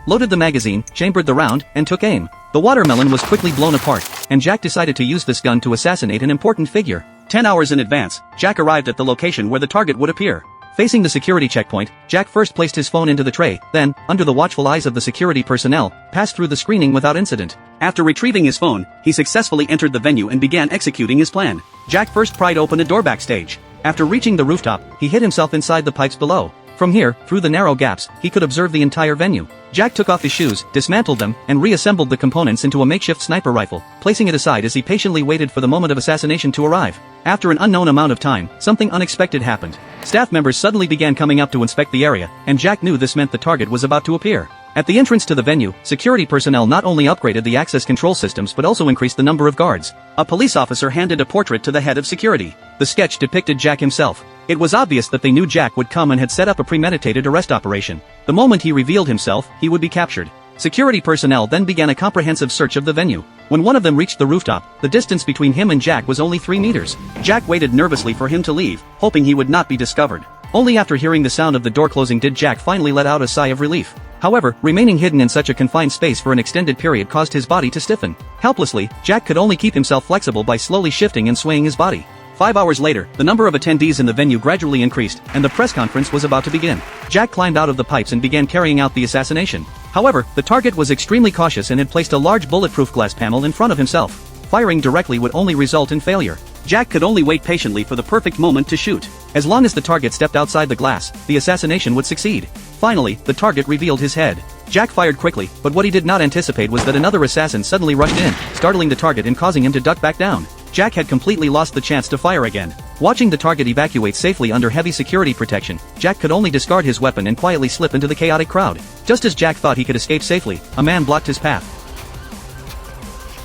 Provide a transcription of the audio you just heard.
loaded the magazine, chambered the round, and took aim. The watermelon was quickly blown apart, and Jack decided to use this gun to assassinate an important figure. 10 hours in advance, Jack arrived at the location where the target would appear. Facing the security checkpoint, Jack first placed his phone into the tray, then, under the watchful eyes of the security personnel, passed through the screening without incident. After retrieving his phone, he successfully entered the venue and began executing his plan. Jack first pried open a door backstage. After reaching the rooftop, he hid himself inside the pipes below. From here, through the narrow gaps, he could observe the entire venue. Jack took off his shoes, dismantled them, and reassembled the components into a makeshift sniper rifle, placing it aside as he patiently waited for the moment of assassination to arrive. After an unknown amount of time, something unexpected happened. Staff members suddenly began coming up to inspect the area, and Jack knew this meant the target was about to appear. At the entrance to the venue, security personnel not only upgraded the access control systems but also increased the number of guards. A police officer handed a portrait to the head of security. The sketch depicted Jack himself. It was obvious that they knew Jack would come and had set up a premeditated arrest operation. The moment he revealed himself, he would be captured. Security personnel then began a comprehensive search of the venue. When one of them reached the rooftop, the distance between him and Jack was only 3 meters. Jack waited nervously for him to leave, hoping he would not be discovered. Only after hearing the sound of the door closing did Jack finally let out a sigh of relief. However, remaining hidden in such a confined space for an extended period caused his body to stiffen. Helplessly, Jack could only keep himself flexible by slowly shifting and swaying his body. 5 hours later, the number of attendees in the venue gradually increased, and the press conference was about to begin. Jack climbed out of the pipes and began carrying out the assassination. However, the target was extremely cautious and had placed a large bulletproof glass panel in front of himself. Firing directly would only result in failure. Jack could only wait patiently for the perfect moment to shoot. As long as the target stepped outside the glass, the assassination would succeed. Finally, the target revealed his head. Jack fired quickly, but what he did not anticipate was that another assassin suddenly rushed in, startling the target and causing him to duck back down. Jack had completely lost the chance to fire again. Watching the target evacuate safely under heavy security protection, Jack could only discard his weapon and quietly slip into the chaotic crowd. Just as Jack thought he could escape safely, a man blocked his path.